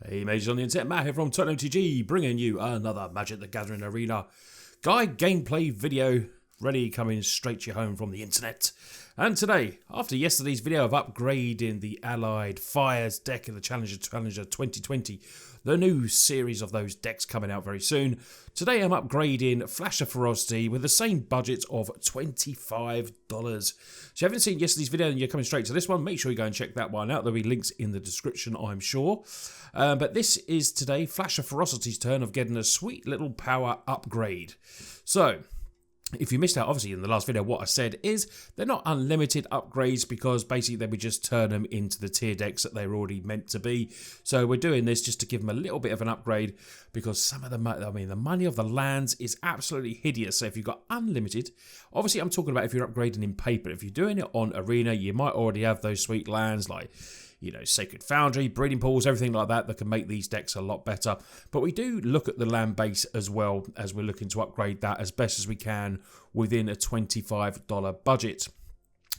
Hey mages on the internet, Matt here from TurtleMTG, bringing you another Magic the Gathering Arena guide gameplay video, ready coming straight to your home from the internet. And today, after yesterday's video of upgrading the Allied Fires deck in the Challenger 2020, the new series of those decks coming out very soon, today I'm upgrading Flash of Ferocity with the same budget of $25. So if you haven't seen yesterday's video and you're coming straight to this one, make sure you go and check that one out. There'll be links in the description, I'm sure. But this is today Flash of Ferocity's turn of getting a sweet little power upgrade. So if you missed out, obviously, in the last video, what I said is they're not unlimited upgrades because basically they would just turn them into the tier decks that they're already meant to be. So we're doing this just to give them a little bit of an upgrade because some of the money of the lands is absolutely hideous. So if you've got unlimited, obviously I'm talking about if you're upgrading in paper. If you're doing it on Arena, you might already have those sweet lands like, you know, Sacred Foundry, Breeding Pools, everything like that that can make these decks a lot better. But we do look at the land base as well as we're looking to upgrade that as best as we can within a $25 budget.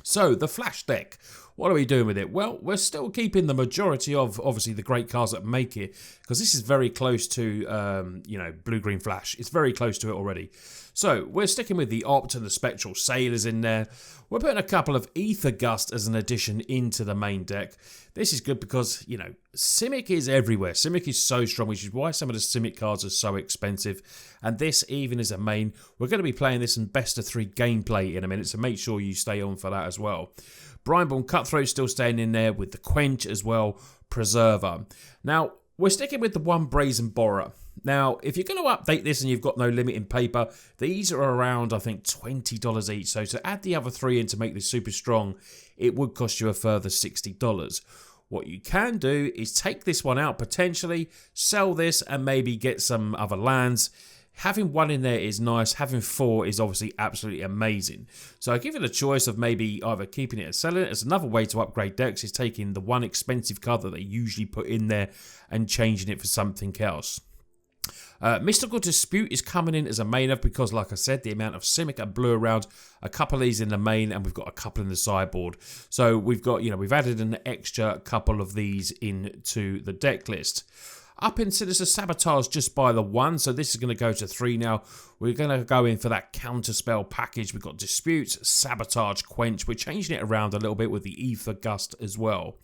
So, the Flash deck, what are we doing with it? Well, we're still keeping the majority of, obviously, the great cards that make it, because this is very close to, you know, Blue-Green Flash. It's very close to it already. So, we're sticking with the Opt and the Spectral Sailors in there. We're putting a couple of Ether Gust as an addition into the main deck. This is good because, you know, Simic is everywhere. Simic is so strong, which is why some of the Simic cards are so expensive. And this, even as a main, we're going to be playing this in best of 3 gameplay in a minute, so make sure you stay on for that as well. Brineborn Cutthroat still staying in there with the Quench as well, Preserver. Now, we're sticking with the one Brazen Borrower. Now, if you're going to update this and you've got no limit in paper, these are around, I think, $20 each. So to add the other 3 in to make this super strong, it would cost you a further $60. What you can do is take this one out, potentially sell this and maybe get some other lands. Having 1 in there is nice. Having 4 is obviously absolutely amazing. So I give you the choice of maybe either keeping it or selling it. As another way to upgrade decks is taking the one expensive card that they usually put in there and changing it for something else. Mystical Dispute is coming in as a main up because, like I said, the amount of Simic and Blue around, a couple of these in the main and we've got a couple in the sideboard. So we've got, you know, we've added an extra couple of these into the deck list. Up in Sinister Sabotage just by the 1, so this is going to go to 3 now. We're going to go in for that Counterspell package. We've got Dispute, Sabotage, Quench. We're changing it around a little bit with the Ether Gust as well.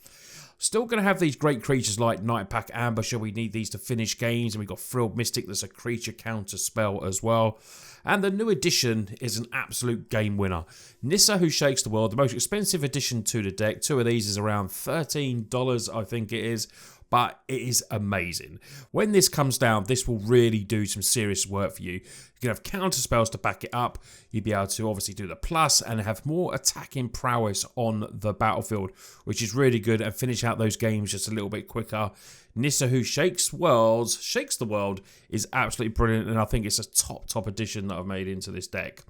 Still going to have these great creatures like Night Pack Ambusher. We need these to finish games. And we've got Frilled Mystic. That's a creature counter spell as well. And the new addition is an absolute game winner. Nissa, Who Shakes the World. The most expensive addition to the deck. 2 of these is around $13, I think it is. But it is amazing. When this comes down, this will really do some serious work for you. You can have counter spells to back it up. You'll be able to obviously do the plus and have more attacking prowess on the battlefield, which is really good, and finish out those games just a little bit quicker. Nissa, Who Shakes the World is absolutely brilliant, and I think it's a top addition that I've made into this deck.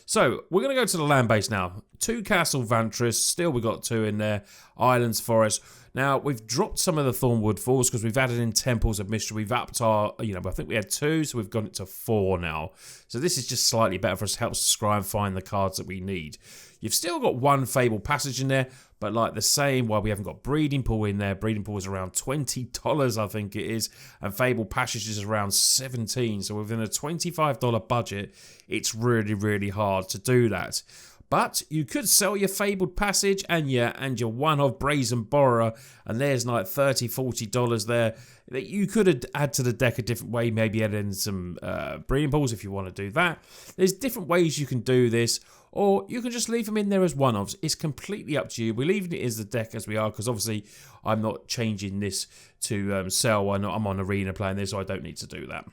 So, we're going to go to the land base now. 2 Castle Vantress, still we got 2 in there. Islands, Forest. Now, we've dropped some of the Thornwood Falls because we've added in Temples of Mystery. We've upped our, you know, I think we had 2, so we've gone it to 4 now. So this is just slightly better for us, helps us scry and find the cards that we need. You've still got 1 Fabled Passage in there, but like the same, while we haven't got Breeding Pool in there. Breeding Pool is around $20, I think it is, and Fabled Passage is around $17. So within a $25 budget, it's really, really hard to do that. But you could sell your Fabled Passage and your one-off Brazen Borrower, and there's like $30, $40 there that you could add to the deck a different way. Maybe add in some Breeding Pools if you want to do that. There's different ways you can do this, or you can just leave them in there as one-offs. It's completely up to you. We're leaving it as the deck as we are because obviously I'm not changing this to sell. I'm on Arena playing this, so I don't need to do that.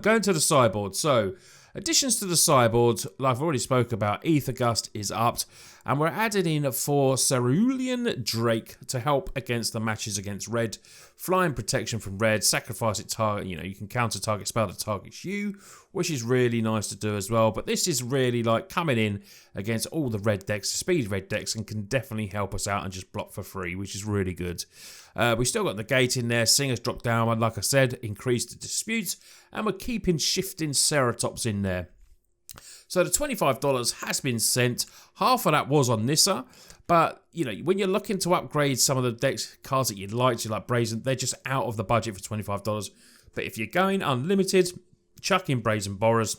Going to the sideboard. So, additions to the sideboard, like I've already spoke about, Ether Gust is upped, and we're adding in for Cerulean Drake to help against the matches against red. Flying protection from red, sacrifice it target, you know, you can counter target spell that targets you, which is really nice to do as well. But this is really like coming in against all the red decks, speed red decks, and can definitely help us out and just block for free, which is really good. We still got the gate in there, Singer's dropped down, and like I said, increased the disputes, and we're keeping Shifting Ceratops in there. So the $25 has been sent. Half of that was on Nissa, But, you know, when you're looking to upgrade some of the decks cards that you'd like, Brazen, they're just out of the budget for $25. But if you're going unlimited, chuck in Brazen Borers,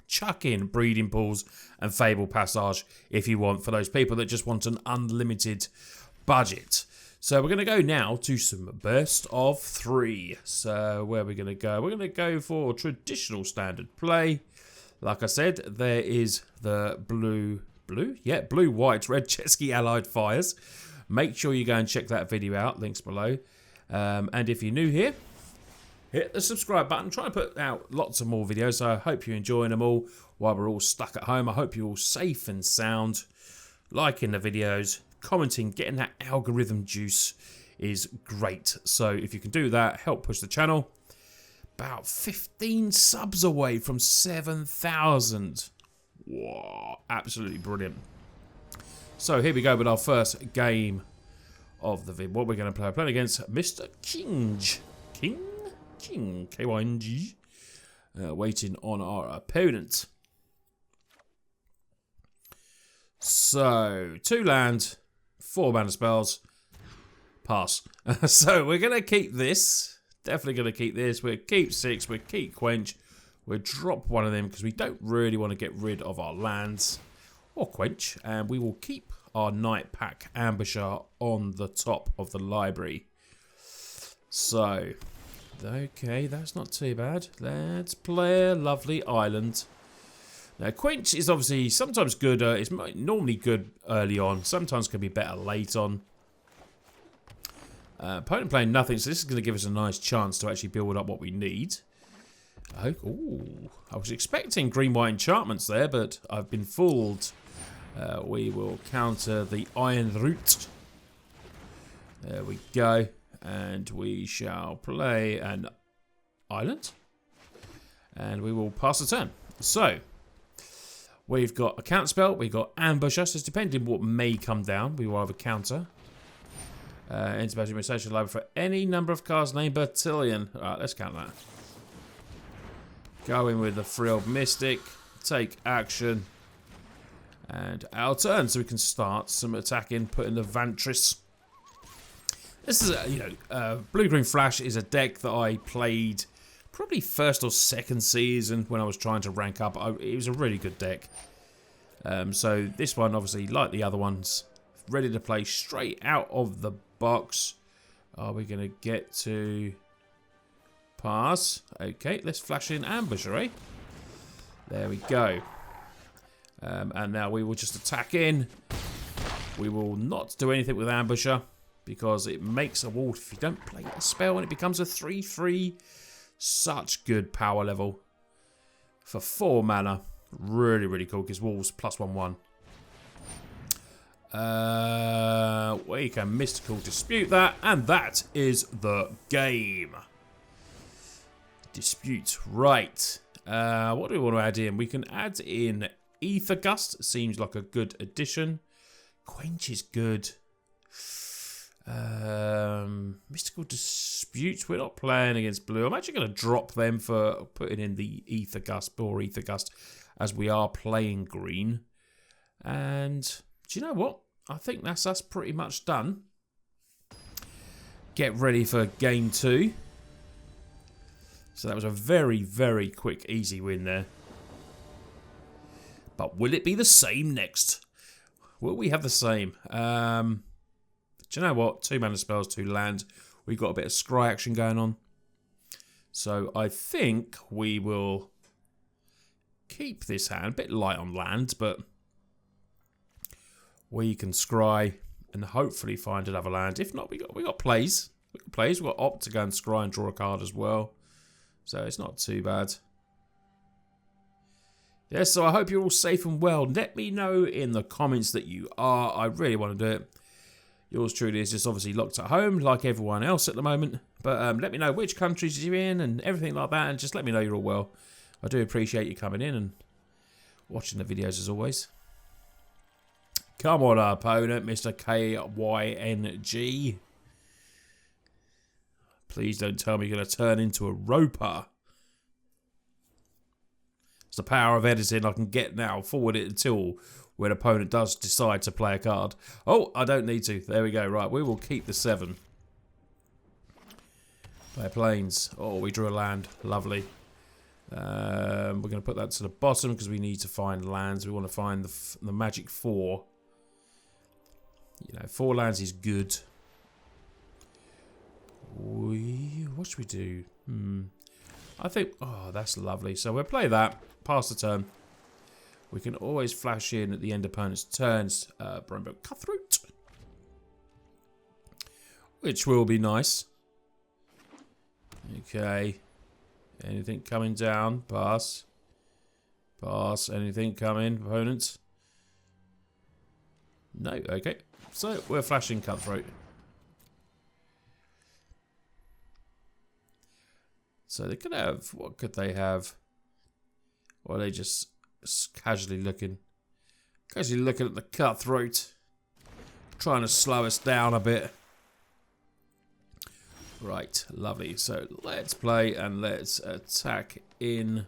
chuck in Breeding Pools and Fable Passage if you want, for those people that just want an unlimited budget. So we're going to go now to some best of 3. So where are we going to go? We're going to go for traditional standard play. Like I said, there is the blue, white, red Chesky Allied Fires. Make sure you go and check that video out. Links below. And if you're new here, hit the subscribe button. Try and put out lots of more videos. So I hope you're enjoying them all while we're all stuck at home. I hope you're all safe and sound. Liking the videos, commenting, getting that algorithm juice is great. So if you can do that, help push the channel. About 15 subs away from 7,000. Wow, absolutely brilliant. So here we go with our first game of the vid. What we're going to play? We're playing against Mr. King, K-Y-N-G. Waiting on our opponent. So, 2 land, 4 mana spells, pass. So we're going to keep this. Definitely going to keep this. We'll keep 6, we'll keep Quench. We'll drop one of them because we don't really want to get rid of our lands or Quench. And we will keep our Night Pack Ambusher on the top of the library. So, okay, that's not too bad. Let's play a lovely island. Now, Quench is obviously sometimes good. It's normally good early on. Sometimes can be better late on. Opponent playing nothing, so this is going to give us a nice chance to actually build up what we need. Ooh, I was expecting green-white enchantments there, but I've been fooled. We will counter the Iron Root. There we go. And we shall play an island. And we will pass the turn. So, we've got a counter spell. We've got Ambusher. So, it's depending what may come down. We will have a counter. Interplanetary Mutation Library for any number of cards named Bertillion. Alright, let's count that. Go in with the Frilled Mystic. Take action. And our turn. So we can start some attacking. Put in the Vantris. This is, Blue-Green Flash is a deck that I played probably first or second season when I was trying to rank up. It was a really good deck. So this one, obviously, like the other ones, ready to play straight out of the box. Are we going to get to pass? Okay, let's flash in Ambusher, eh? There we go. And now we will just attack in. We will not do anything with Ambusher because it makes a wall if you don't play a spell and it becomes a 3/3. Such good power level. For 4 mana. Really, really cool because walls +1/1. We can Mystical Dispute that, and that is the game. Dispute, right. What do we want to add in? We can add in Ether Gust, seems like a good addition. Quench is good. Mystical Dispute, we're not playing against blue. I'm actually going to drop them for putting in the Ether Gust, or Ether Gust, as we are playing green. And do you know what? I think that's us pretty much done. Get ready for game 2. So that was a very, very quick, easy win there. But will it be the same next? Will we have the same? Do you know what? 2 mana spells, 2 land. We've got a bit of scry action going on. So I think we will keep this hand. A bit light on land, but we can scry and hopefully find another land. If not, we got plays. We've got opt to go and scry and draw a card as well. So it's not too bad. Yes, so I hope you're all safe and well. Let me know in the comments that you are. I really want to do it. Yours truly is just obviously locked at home like everyone else at the moment. But let me know which countries you're in and everything like that. And just let me know you're all well. I do appreciate you coming in and watching the videos as always. Come on, opponent, Mr. KYNG. Please don't tell me you're going to turn into a roper. It's the power of editing. I can get now, forward it until when an opponent does decide to play a card. Oh, I don't need to. There we go. Right, we will keep the 7. Play planes. Oh, we drew a land. Lovely. We're going to put that to the bottom because we need to find lands. We want to find the magic 4. You know, 4 lands is good. What should we do? I think... Oh, that's lovely. So we'll play that. Pass the turn. We can always flash in at the end of opponent's turns. Rainbow Cutthroat. Which will be nice. Okay. Anything coming down? Pass. Pass. Anything coming, opponent? No. Okay. So we're flashing Cutthroat. So they could have... What could they have? Or are they just casually looking? Casually looking at the Cutthroat. Trying to slow us down a bit. Right, lovely. So let's play and let's attack in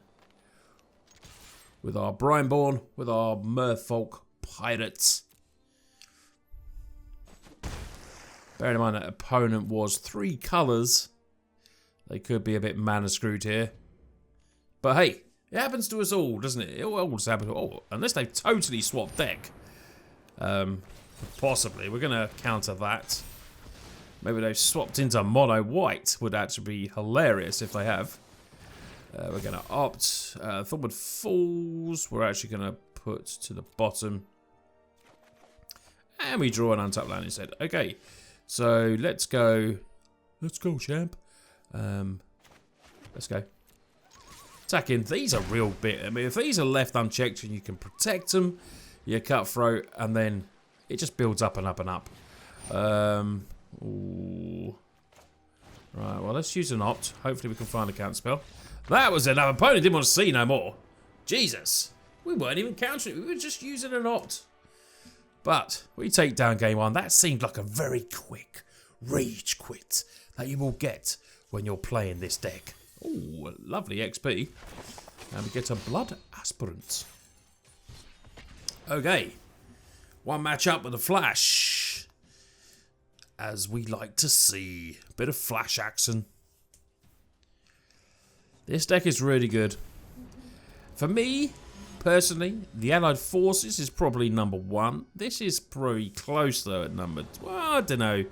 with our Brineborn, with our Merfolk Pirates. Bearing in mind that opponent was 3 colours. They could be a bit mana screwed here. But hey, it happens to us all, doesn't it? It always happens. Oh, unless they've totally swapped deck. Possibly. We're going to counter that. Maybe they've swapped into mono white. Would actually be hilarious if they have. We're going to opt. Thornwood Falls. We're actually going to put to the bottom. And we draw an untapped land instead. Okay. So let's go. Let's go, champ. Let's go. Attacking. These are real bit. I mean, if these are left unchecked and you can protect them, you Cutthroat, and then it just builds up and up and up. Ooh. Right, well, let's use an opt. Hopefully we can find a counter spell. That was another opponent. Didn't want to see no more. Jesus. We weren't even countering. We were just using an opt. But we take down game 1. That seemed like a very quick rage quit that you will get when you're playing this deck. Ooh, lovely XP. And we get a Blood Aspirant. Okay. 1 match up with a Flash. As we like to see. Bit of Flash action. This deck is really good. For me, personally, the Allied Forces is probably number 1. This is pretty close though at number... Well, I don't know.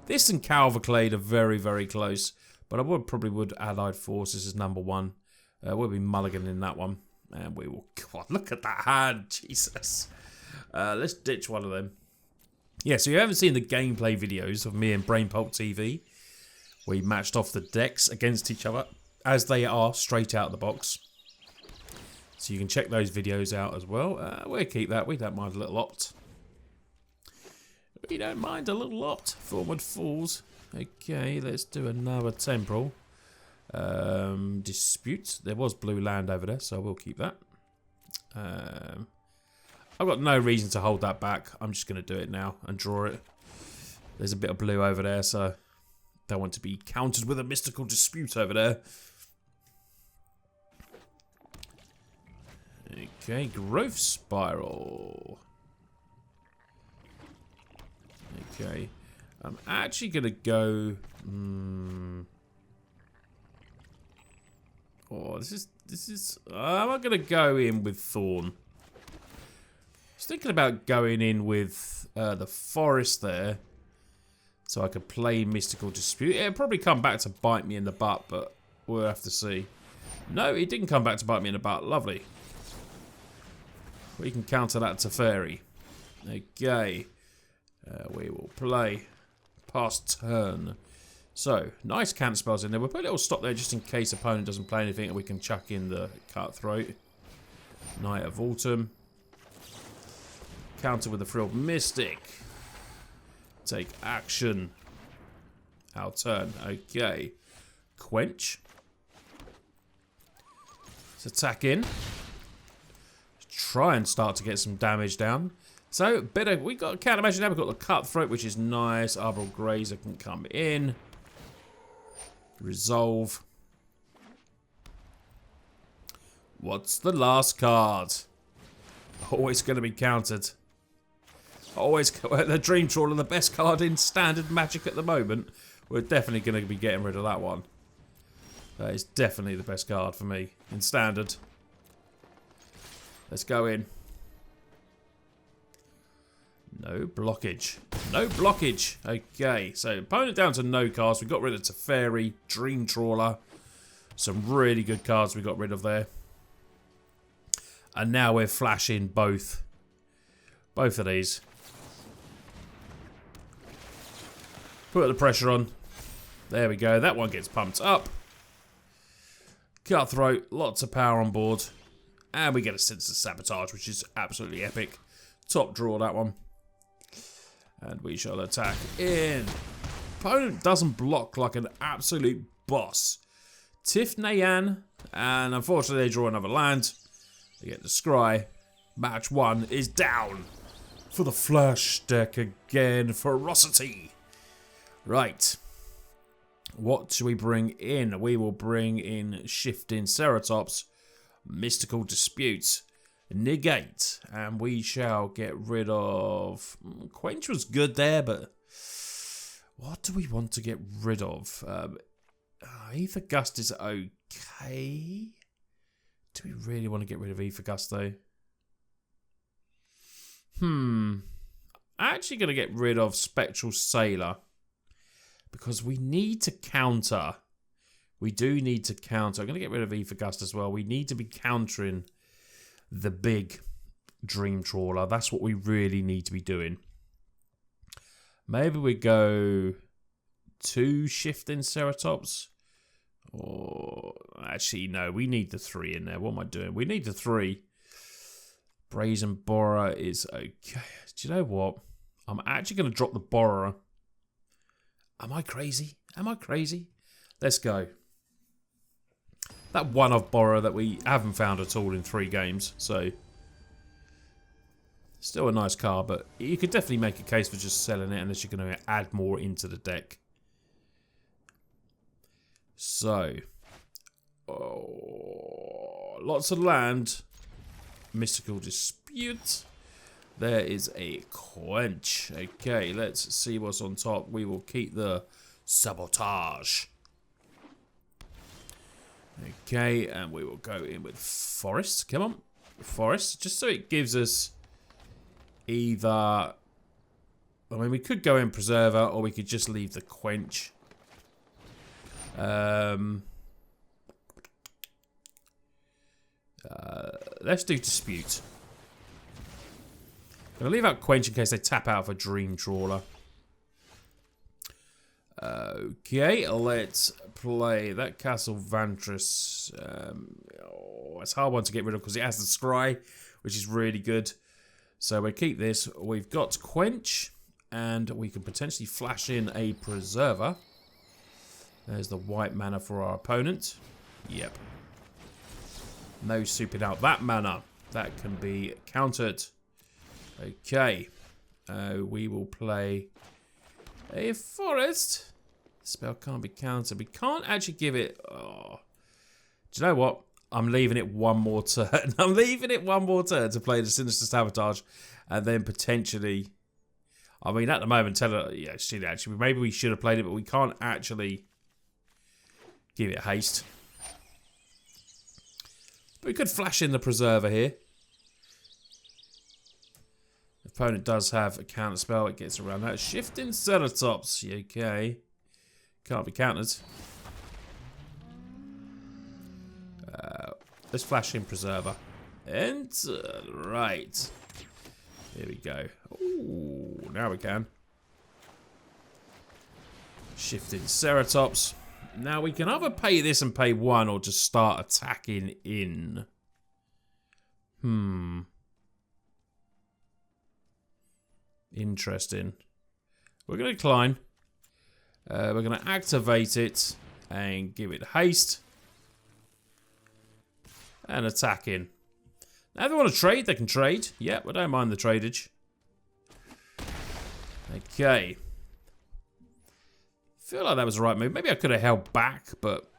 This and Calverclade are very, very close. But I probably would Allied Forces as number 1. We'll be mulligan in that one. And we will... God, look at that hand. Jesus. Let's ditch one of them. Yeah, so you haven't seen the gameplay videos of me and Brainpulp TV. We matched off the decks against each other. As they are, straight out of the box. So you can check those videos out as well. We'll keep that. We don't mind a little opt. We don't mind a little opt. Forward Falls. Okay, let's do another Temporal. Dispute. There was blue land over there, so we'll keep that. I've got no reason to hold that back. I'm just going to do it now and draw it. There's a bit of blue over there, so don't want to be countered with a mystical dispute over there. Okay, Growth Spiral. Okay, I'm actually going to go... Oh, this is... I'm not going to go in with Thorn. I was thinking about going in with the Forest there. So I could play Mystical Dispute. It'll probably come back to bite me in the butt, but we'll have to see. No, it didn't come back to bite me in the butt. Lovely. We can counter that to Fairy. Okay. We will play past turn. So, nice counter spells in there. We'll put a little stop there just in case opponent doesn't play anything and we can chuck in the Cutthroat. Night of Autumn. Counter with the Frilled Mystic. Take action. Our turn. Okay. Quench. Let's attack in. Try and start to get some damage down. So, better. We got counter magic now. We've got the Cutthroat, which is nice. Arbor Grazer can come in. Resolve. What's the last card? Always going to be countered. Always. The Dream Trawler, the best card in standard Magic at the moment. We're definitely going to be getting rid of that one. That is definitely the best card for me in standard. Let's go in. No blockage. No blockage. Okay, so opponent down to no cards. We got rid of Teferi, Dream Trawler. Some really good cards we got rid of there. And now we're flashing both of these. Put the pressure on. There we go. That one gets pumped up. Cutthroat. Lots of power on board. And we get a Sense of Sabotage, which is absolutely epic. Top draw, that one. And we shall attack in. Opponent doesn't block like an absolute boss. Tif Nayan. And unfortunately, they draw another land. They get the Scry. Match 1 is down. For the Flash deck again. Ferocity. Right. What do we bring in? We will bring in Shifting Ceratops. Mystical Dispute. Negate. And we shall get rid of... Quench was good there, but... What do we want to get rid of? Aether Gust is okay. Do we really want to get rid of Aether Gust, though? I'm actually going to get rid of Spectral Sailor. Because we need to counter. We do need to counter. I'm going to get rid of Aether Gust as well. We need to be countering the big Dream Trawler. That's what we really need to be doing. Maybe we go 2 Shifting Ceratops. Or actually, no, we need the 3 in there. What am I doing? We need the 3. Brazen Borrower is okay. Do you know what? I'm actually going to drop the Borrower. Am I crazy? Am I crazy? Let's go. That one-off Borrower that we haven't found at all in 3 games. So, still a nice card, but you could definitely make a case for just selling it unless you're going to add more into the deck. So, lots of land. Mystical Dispute. There is a Quench. Okay, let's see what's on top. We will keep the Sabotage. Okay, and we will go in with Forest. Come on. Forest. Just so it gives us either... I mean, we could go in Preserver, or we could just leave the Quench. Let's do Dispute. I'm going to leave out Quench in case they tap out for Dream Trawler. Okay, let's play that Castle Vantress. It's a hard one to get rid of because it has the Scry, which is really good. So we keep this. We've got Quench, and we can potentially flash in a Preserver. There's the white mana for our opponent. Yep. No souping out that mana. That can be countered. Okay. We will play a Forest. Spell can't be countered. We can't actually give it... Oh. Do you know what? I'm leaving it one more turn. I'm leaving it one more turn to play the Sinister Sabotage. And then potentially... I mean, at the moment, yeah, shit, actually, maybe we should have played it, but we can't actually give it haste. But we could flash in the Preserver here. The opponent does have a counter spell. It gets around that. Shifting Ceratops. Okay. Can't be countered. Let's flash in Preserver. Enter. Right. Here we go. Ooh, now we can. Shifting Ceratops. Now we can either pay this and pay 1 or just start attacking in. Interesting. We're going to decline. We're going to activate it and give it haste. And attack in. Now if they want to trade, they can trade. Yeah, we don't mind the tradeage. Okay. Feel like that was the right move. Maybe I could have held back, but...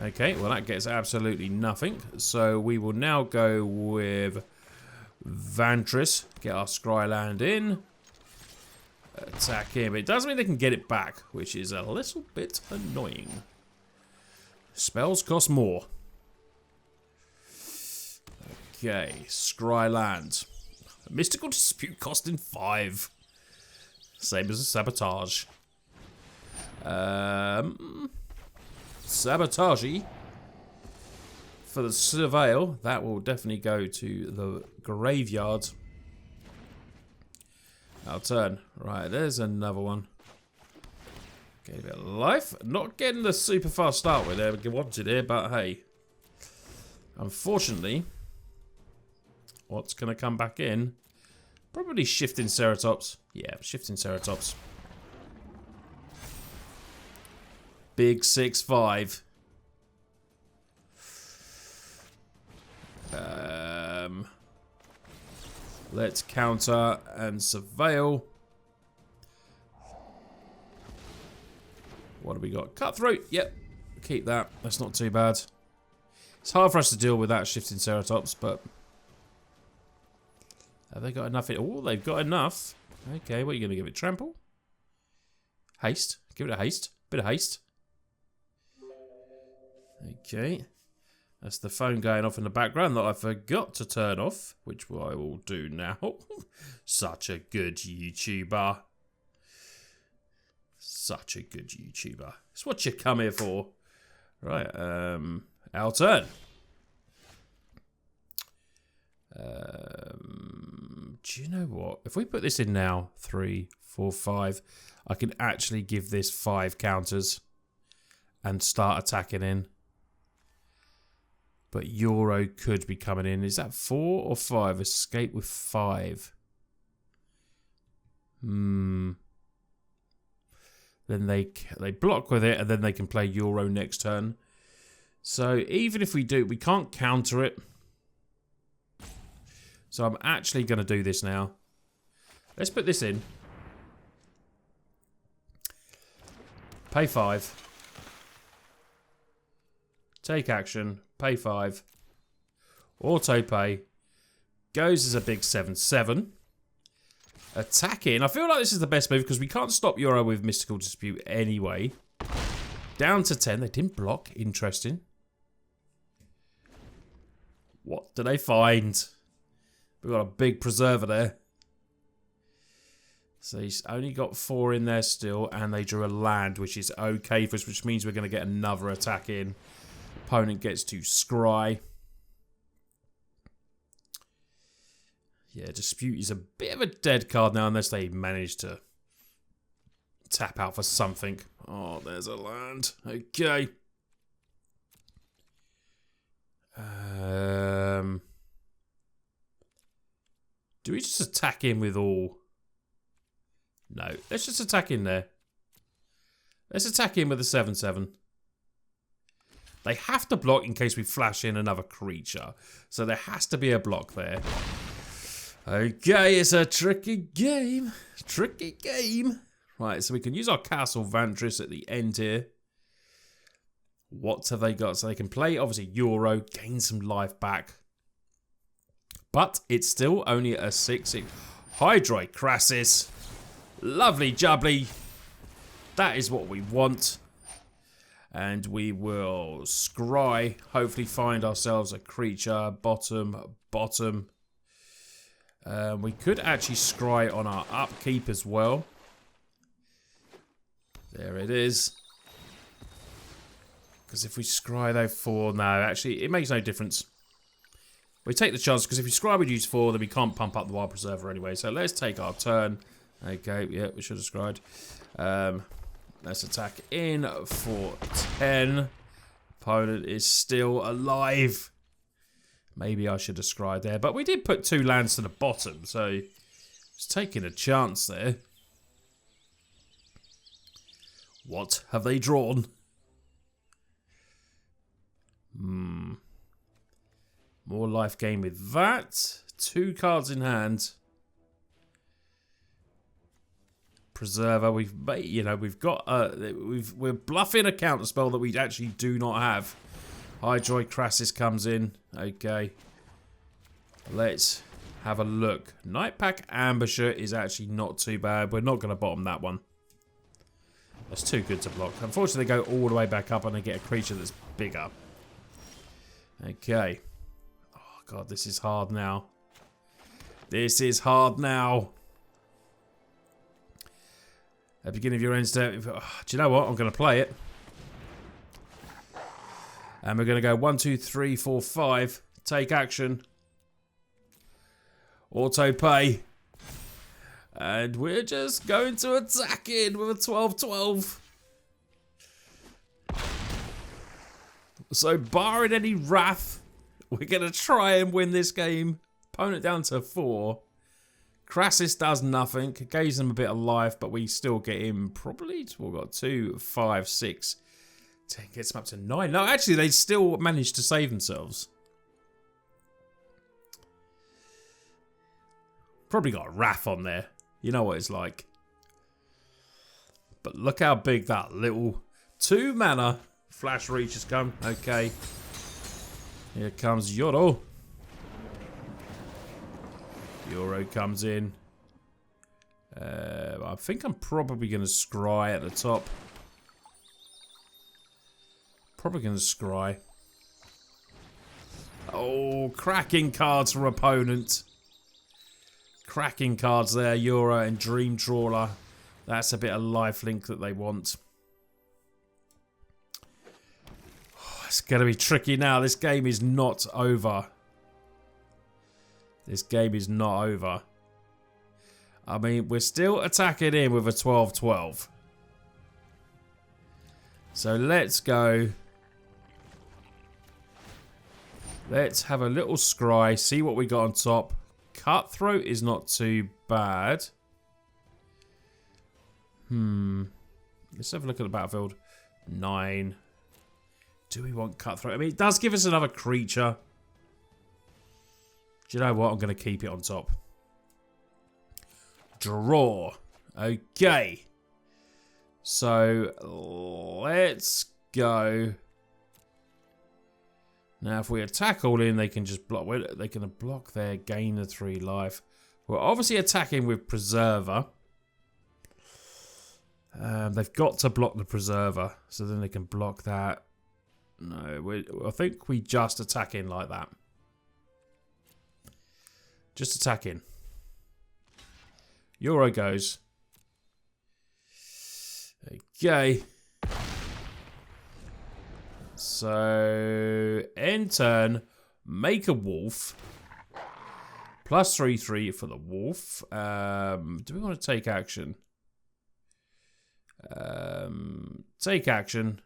Okay, well that gets absolutely nothing. So we will now go with Vantris. Get our Scryland in. Attack him. It does mean they can get it back, which is a little bit annoying. Spells cost more. Okay, Scryland. Mystical Dispute costing 5. Same as a Sabotage. Sabotage for the Surveil. That will definitely go to the graveyard. Our turn. Right, there's another one. Gave it life. Not getting the super fast start with it. We wanted here, but hey. Unfortunately, what's going to come back in? Probably Shifting Ceratops. Yeah, Shifting Ceratops. Big 6/5. Let's counter and surveil. What have we got? Cutthroat. Yep. Keep that. That's not too bad. It's hard for us to deal with that Shifting Ceratops, but... Have they got enough? Oh, they've got enough. Okay, what are you going to give it? Trample? Haste. Give it a haste. Bit of haste. Okay. That's the phone going off in the background that I forgot to turn off, which I will do now. Such a good YouTuber. Such a good YouTuber. It's what you come here for. Right, our turn. Do you know what? If we put this in now, 3, 4, 5, I can actually give this 5 counters and start attacking in. But Euro could be coming in. Is that 4 or 5? Escape with 5. Then they block with it, and then they can play Euro next turn. So even if we do, we can't counter it. So I'm actually going to do this now. Let's put this in. Pay 5. Take action. Pay 5. Auto pay. Goes as a big 7/7. Attacking. I feel like this is the best move because we can't stop Euro with Mystical Dispute anyway. Down to 10. They didn't block. Interesting. What do they find? We've got a big preserver there. So he's only got 4 in there still, and they drew a land, which is okay for us, which means we're going to get another attack in. Opponent gets to scry. Yeah, Dispute is a bit of a dead card now, unless they manage to tap out for something. Oh, there's a land. Okay. Do we just attack in with all? No, let's just attack in there. Let's attack in with a 7/7. They have to block in case we flash in another creature. So there has to be a block there. Okay, it's a tricky game. Tricky game. Right, so we can use our Castle Vantris at the end here. What have they got? So they can play, obviously, Euro, gain some life back. But it's still only a 6/6. Hydroid Crassus. Lovely jubbly. That is what we want. And we will scry. Hopefully find ourselves a creature. Bottom. We could actually scry on our upkeep as well. There it is. Because if we scry though 4, no, actually it makes no difference. We take the chance because if we scry we'd use 4, then we can't pump up the Wild Preserver anyway. So let's take our turn. Okay, yeah, we should have scried. Let's attack in for 10. Opponent is still alive. Maybe I should have scried there. But we did put 2 lands to the bottom, so it's taking a chance there. What have they drawn? More life gain with that. 2 cards in hand. Preserver. We've got we're bluffing a counter spell that we actually do not have. Hydroid Crassus comes in. Okay. Let's have a look. Nightpack Ambusher is actually not too bad. We're not going to bottom that one. That's too good to block. Unfortunately, they go all the way back up and they get a creature that's bigger. Okay. Oh, God, this is hard now. This is hard now. At the beginning of your end step, do you know what? I'm going to play it. And we're going to go 1, 2, 3, 4, 5. Take action. Auto pay. And we're just going to attack in with a 12-12. So barring any wrath, we're going to try and win this game. Opponent down to 4. Crassus does nothing. Gives them a bit of life, but we still get him probably. We've got 2, 5, 6, 10. Gets them up to 9. No, actually, they still managed to save themselves. Probably got a Wrath on there. You know what it's like. But look how big that little 2 mana Flash Reach has come. Okay. Here comes Yoro. Yoro comes in. I think I'm probably going to scry at the top. Probably going to scry. Oh, cracking cards for opponent. Cracking cards there, Euro and Dream Trawler. That's a bit of lifelink that they want. Oh, it's going to be tricky now. This game is not over. This game is not over. I mean, we're still attacking in with a 12-12. So let's go. Let's have a little scry, see what we got on top. Cutthroat is not too bad. Let's have a look at the battlefield. 9. Do we want Cutthroat? I mean, it does give us another creature. Do you know what? I'm going to keep it on top. Draw. Okay. So, let's go. Now, if we attack all in, they can just block. They can block their gain of 3 life. We're obviously attacking with Preserver. They've got to block the Preserver, so then they can block that. No, I think we just attack in like that. Just attack in. Euro goes. Okay. So, end turn, make a wolf. Plus 3/3 for the wolf. Do we want to take action? Take action.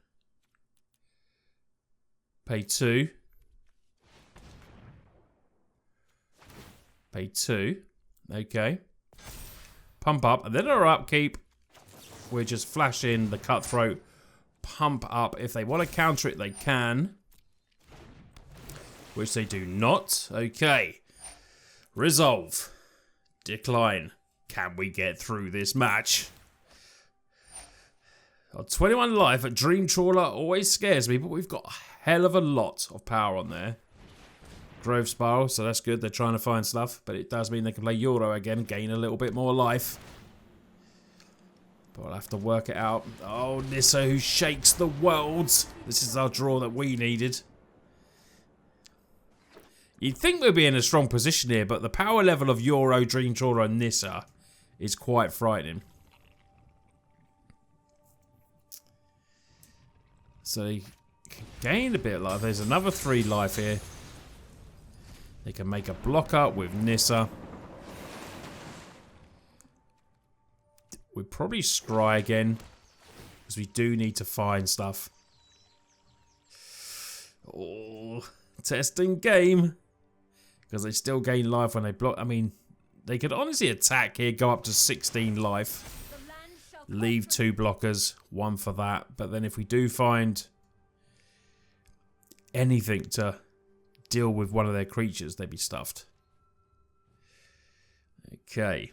Pay 2. Pay 2. Okay. Pump up. And then our upkeep. We're just flashing the Cutthroat. Pump up. If they want to counter it, they can. Which they do not. Okay. Resolve. Decline. Can we get through this match? On 21 life, a Dream Trawler always scares me, but we've got a hell of a lot of power on there. Grove Spiral, so that's good. They're trying to find stuff, but it does mean they can play Euro again, gain a little bit more life. But we'll have to work it out. Oh, Nissa, who shakes the worlds. This is our draw that we needed. You'd think we'd be in a strong position here, but the power level of Euro, Dream Trawler, and Nissa is quite frightening. So they can gain a bit of life. There's another 3 life here. They can make a blocker with Nissa. We'll probably scry again, because we do need to find stuff. Oh, testing game. Because they still gain life when they block. I mean, they could honestly attack here, go up to 16 life. Leave 2 blockers, 1 for that. But then if we do find anything to deal with one of their creatures, they'd be stuffed. Okay.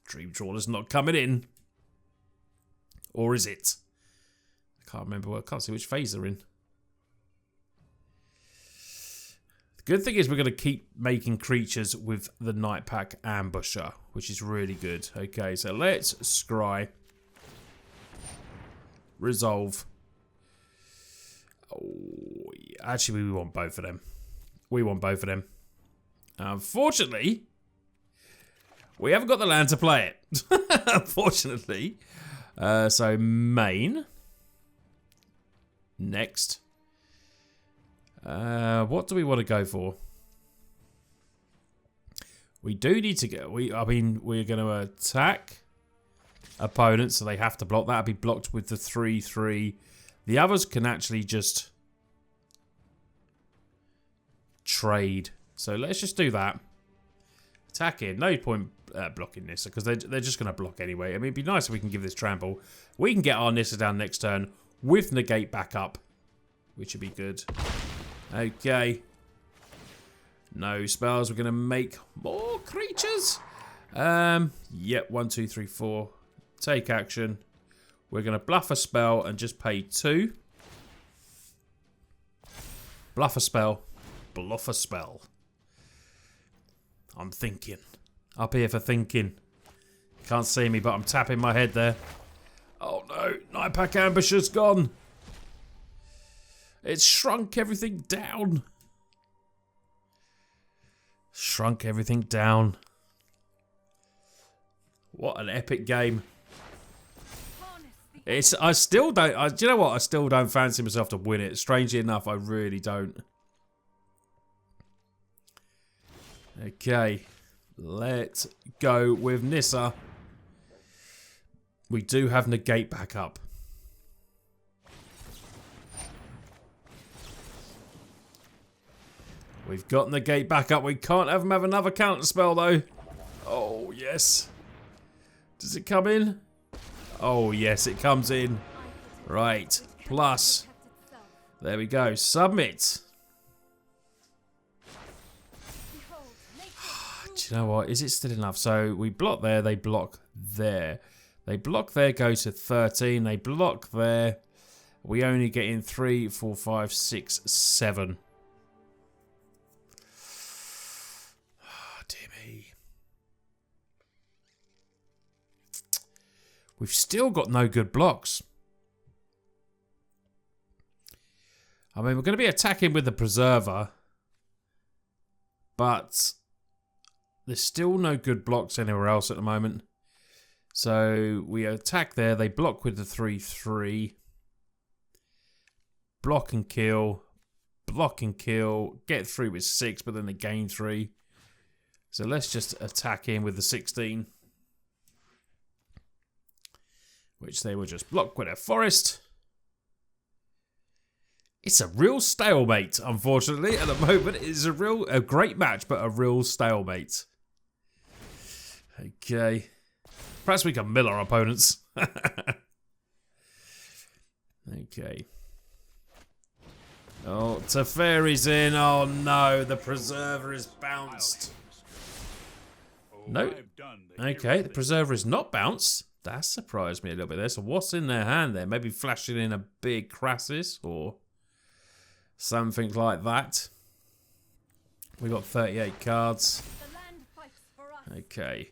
Dream Trawler's not coming in. Or is it? I can't remember. I can't see which phase they're in. Good thing is we're going to keep making creatures with the Night Pack Ambusher, which is really good. Okay, so let's scry. Resolve. Oh, yeah. Actually, we want both of them. We want both of them. Unfortunately, we haven't got the land to play it. Unfortunately. So, main. Next. What do we want to go for? We do need to go. I mean, we're going to attack opponents, so they have to block. That'll be blocked with the 3/3. The others can actually just trade. So let's just do that. Attack in. No point blocking Nissa because they're just going to block anyway. I mean, it'd be nice if we can give this trample. We can get our Nissa down next turn with negate back up, which would be good. Okay. No spells. We're going to make more creatures. Yep. 1, 2, 3, 4. Take action. We're going to bluff a spell and just pay 2. Bluff a spell. Bluff a spell. I'm thinking. Up here for thinking. Can't see me, but I'm tapping my head there. Oh no. Night Pack Ambusher's gone. It's shrunk everything down. Shrunk everything down. What an epic game. I still don't. Do you know what? I still don't fancy myself to win it. Strangely enough, I really don't. Okay. Let's go with Nissa. We do have negate back up. We've got negate back up. We can't have him have another counter spell though. Oh yes. Does it come in? Oh yes, it comes in. Right. Plus. There we go. Submit. Do you know what? Is it still enough? So we block there. They block there. They block there. Go to 13. They block there. We only get in 3, 4, 5, 6, 7. Oh, dear me. We've still got no good blocks. I mean, we're going to be attacking with the Preserver. But there's still no good blocks anywhere else at the moment. So we attack there. They block with the 3/3. Block and kill. Block and kill. Get through with 6, but then they gain 3. So let's just attack in with the 16. Which they will just block with a forest. It's a real stalemate, unfortunately, at the moment. It's a great match, but a real stalemate. Okay. Perhaps we can mill our opponents. Okay. Oh, Teferi's in. Oh no, the Preserver is bounced. No. Okay, the Preserver is not bounced. That surprised me a little bit there. So what's in their hand there? Maybe flashing in a big Crassus or something like that. We got 38 cards. Okay.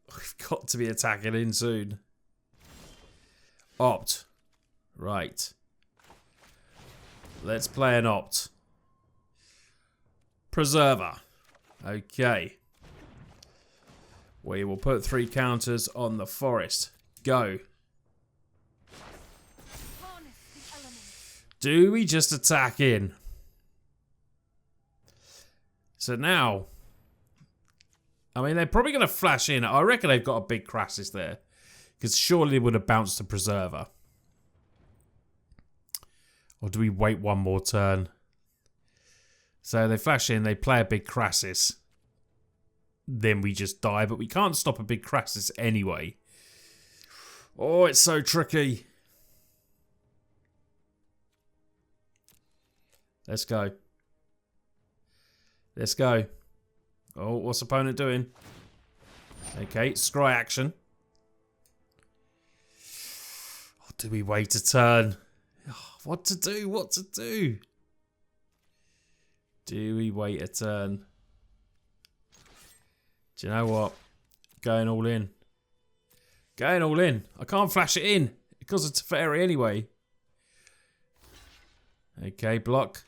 We've got to be attacking in soon. Opt. Right. Let's play an opt. Preserver. Okay. We will put 3 counters on the forest. Go. Do we just attack in? So now, I mean, they're probably going to flash in. I reckon they've got a big Crassus there. Because surely they would have bounced the Preserver. Or do we wait one more turn? So they flash in, they play a big Crassus. Then we just die, but we can't stop a big Crassus anyway. Oh, it's so tricky. Let's go. Let's go. Oh, what's opponent doing? Okay, scry action. Oh, do we wait a turn? Oh, what to do? What to do? Do we wait a turn? Do you know what? Going all in. Going all in. I can't flash it in because it's a fairy anyway. Okay, block.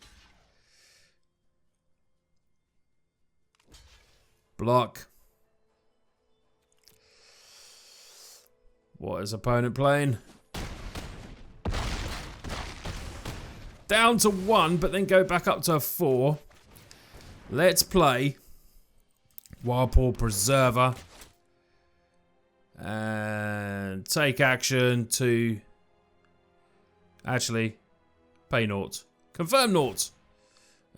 Block. What is opponent playing? Down to 1, but then go back up to a 4. Let's play Wildpaw Preserver. And take action to actually pay naught. Confirm naught.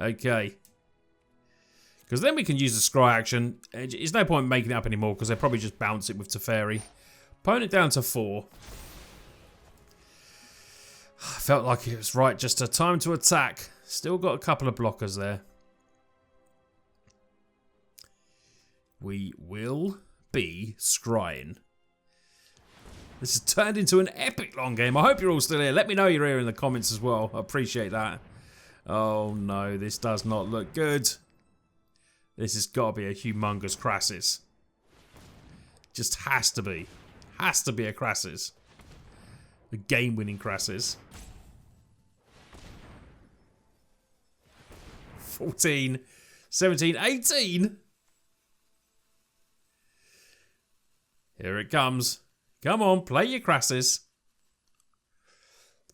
Okay. Because then we can use the scry action. There's no point making it up anymore because they'll probably just bounce it with Teferi. Opponent down to 4. I felt like it was right, just a time to attack. Still got a couple of blockers there. We will be scrying. This has turned into an epic long game. I hope you're all still here. Let me know you're here in the comments as well. I appreciate that. Oh no, this does not look good. This has got to be a humongous Crassus. Just has to be. Has to be a Crassus. The game-winning Crassus. 14, 17, 18. Here it comes. Come on, play your Crassus.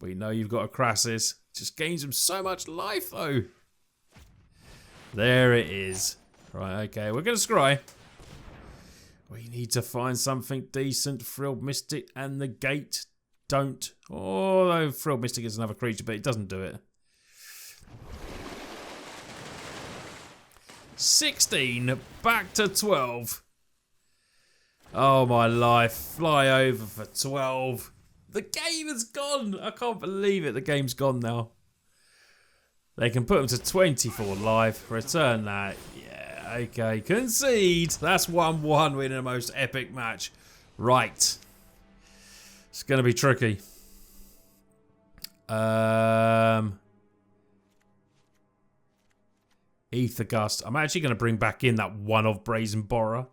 We know you've got a Crassus. Just gains him so much life, though. There it is. Right, okay, we're going to scry. We need to find something decent. Frilled Mystic and the Gate don't. Although Frilled Mystic is another creature, but it doesn't do it. 16, back to 12. Oh my life, fly over for 12. The game is gone. I can't believe it, the game's gone now. They can put them to 24 life, return that. Yeah, okay, concede. That's 1-1 winning the most epic match. Right. It's going to be tricky. Ether Gust. I'm actually going to bring back in that one of Brazen Borer.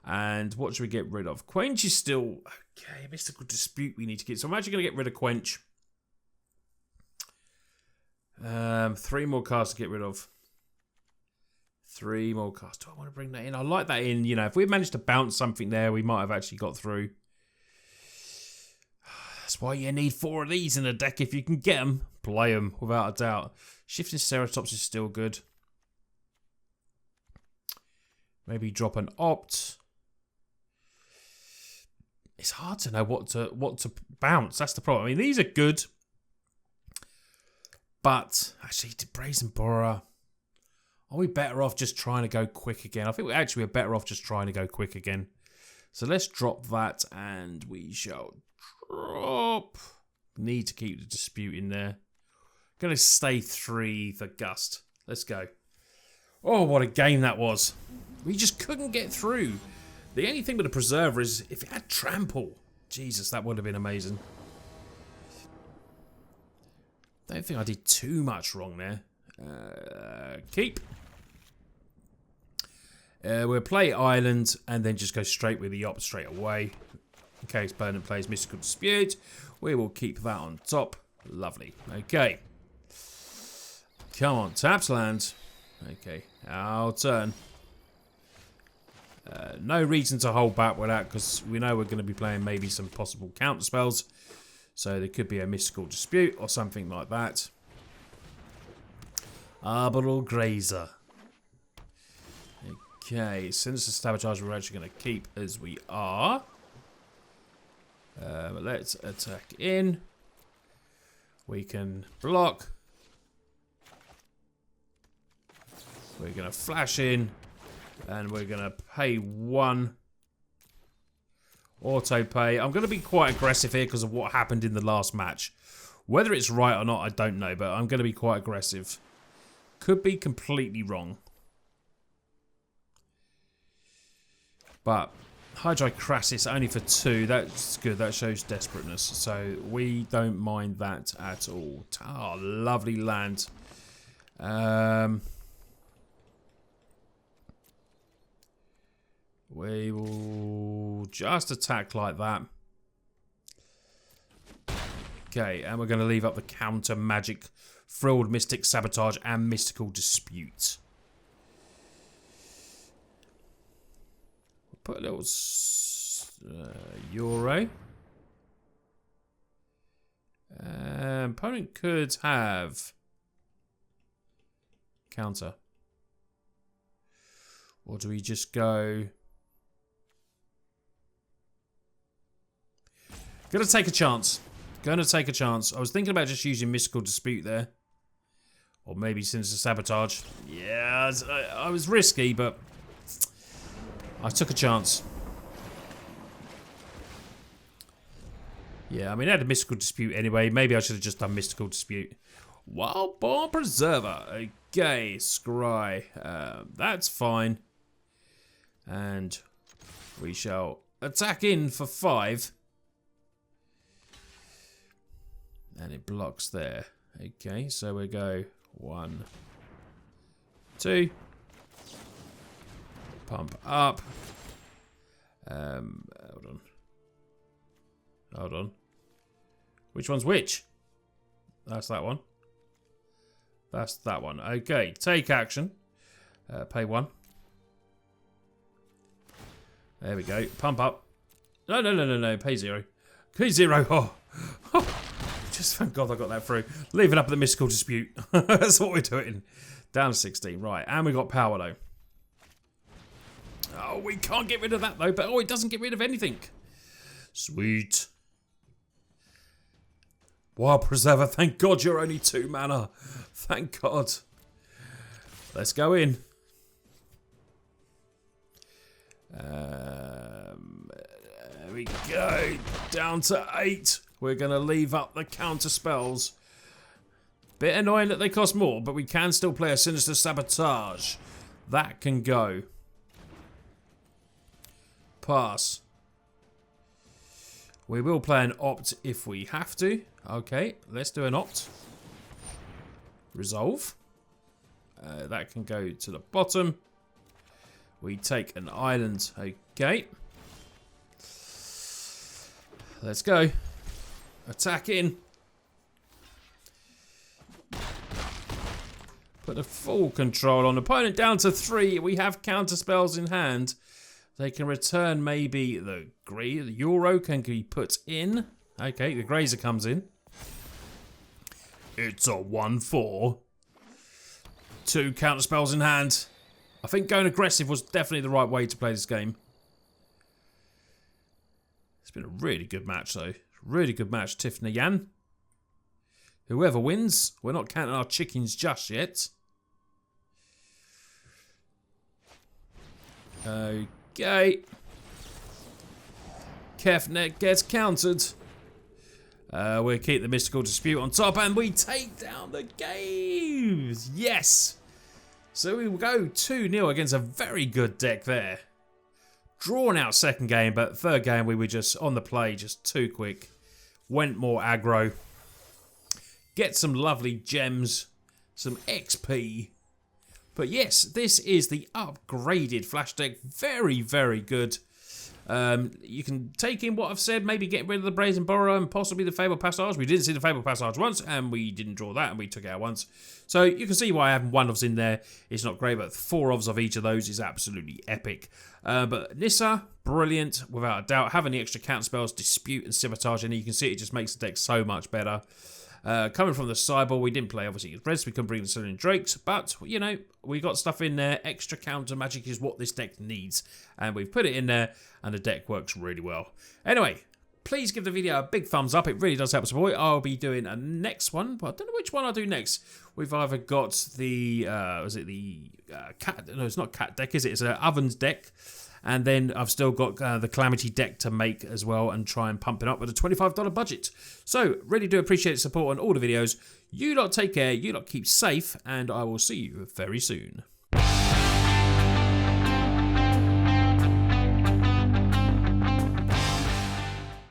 And what should we get rid of? Quench is still... Okay, Mystical Dispute we need to get. So I'm actually going to get rid of Quench. 3 more cards to get rid of. 3 more cards. Do I want to bring that in? I like that in. You know, if we managed to bounce something there, we might have actually got through. That's why you need 4 of these in a deck. If you can get them, play them without a doubt. Shifting Ceratops is still good. Maybe drop an Opt. It's hard to know what to bounce. That's the problem. I mean, these are good. But, actually, to Brazen Borer, are we better off just trying to go quick again? I think we're better off just trying to go quick again. So let's drop that, and we shall drop. Need to keep the Dispute in there. Going to stay 3, the Gust. Let's go. Oh, what a game that was. We just couldn't get through. The only thing with the Preserver is if it had Trample. Jesus, that would have been amazing. Don't think I did too much wrong there. Keep. We'll play Island and then just go straight with the Opt straight away. In case opponent plays Mystical Dispute, we will keep that on top. Lovely. Okay. Come on, taps land. Okay, our turn. No reason to hold back with that because we know we're going to be playing maybe some possible counter spells. So there could be a Mystical Dispute or something like that. Arbitral Grazer. Okay, Sinister Sabotage we're actually going to keep as we are. Let's attack in. We can block. We're going to flash in. And we're going to pay 1. Auto pay. I'm going to be quite aggressive here because of what happened in the last match. Whether it's right or not, I don't know. But I'm going to be quite aggressive. Could be completely wrong. But Hydra Crassus only for 2. That's good. That shows desperateness. So we don't mind that at all. Oh, lovely land. We will just attack like that. Okay, and we're going to leave up the counter magic, frilled mystic, sabotage, and mystical dispute. We'll put a little euro. Opponent could have counter. Or do we just go... Gonna take a chance. Gonna take a chance. I was thinking about just using mystical dispute there. Or maybe sinister sabotage. Yeah, I was risky, but I took a chance. Yeah, I mean, I had a mystical dispute anyway. Maybe I should have just done mystical dispute. Wild Boar Preserver. Okay, scry. That's fine. And we shall attack in for 5. And it blocks there. Okay, so we go 1, 2. Pump up. Hold on. Hold on. Which one's which? That's that one. That's that one. Okay, take action. Pay 1. There we go. Pump up. No. Pay 0. Pay 0. Oh. Just thank God I got that through. Leaving up the mystical dispute. That's what we're doing. Down to 16. Right, and we got power though. Oh, we can't get rid of that though. But oh, it doesn't get rid of anything. Sweet. Wild Preserver, thank God you're only 2 mana. Thank God. Let's go in. There we go. Down to 8. We're going to leave up the counter spells. Bit annoying that they cost more, but we can still play a Sinister Sabotage. That can go. Pass. We will play an opt if we have to. Okay, let's do an opt. Resolve. That can go to the bottom. We take an island. Okay. Let's go. Attack in. Put the full control on opponent down to 3. We have counter spells in hand. They can return maybe the grey. The euro can be put in. Okay, the grazer comes in. It's a 1/4. 2 counter spells in hand. I think going aggressive was definitely the right way to play this game. It's been a really good match though. Really good match, Tiffany Yan. Whoever wins, we're not counting our chickens just yet. Okay. Kefnet gets countered. We'll keep the mystical dispute on top and we take down the games. Yes. So we will go 2-0 against a very good deck there. Drawn out second game, but third game we were just on the play, just too quick. Went more aggro. Get some lovely gems, some XP. But yes, this is the upgraded Flash deck. Very, very good. You can take in what I've said, maybe get rid of the Brazen Borrower and possibly the Fabled Passage. We didn't see the Fabled Passage once, and we didn't draw that, and we took it out once. So you can see why having 1 ofs in there is not great, but 4 ofs of each of those is absolutely epic. But Nissa, brilliant, without a doubt. Having the extra counter spells, Dispute and Sabotage, and you can see it just makes the deck so much better. Coming from the sideboard, we didn't play obviously with Reds, we couldn't bring the Cerulean Drakes, but you know, we got stuff in there. Extra counter magic is what this deck needs, and we've put it in there, and the deck works really well. Anyway, please give the video a big thumbs up, it really does help support. I'll be doing a next one, but I don't know which one I'll do next. We've either got the, was it the cat, no it's not cat deck, is it? It's an ovens deck. And then I've still got the Calamity deck to make as well and try and pump it up with a $25 budget. So, really do appreciate the support on all the videos. You lot take care, you lot keep safe, and I will see you very soon.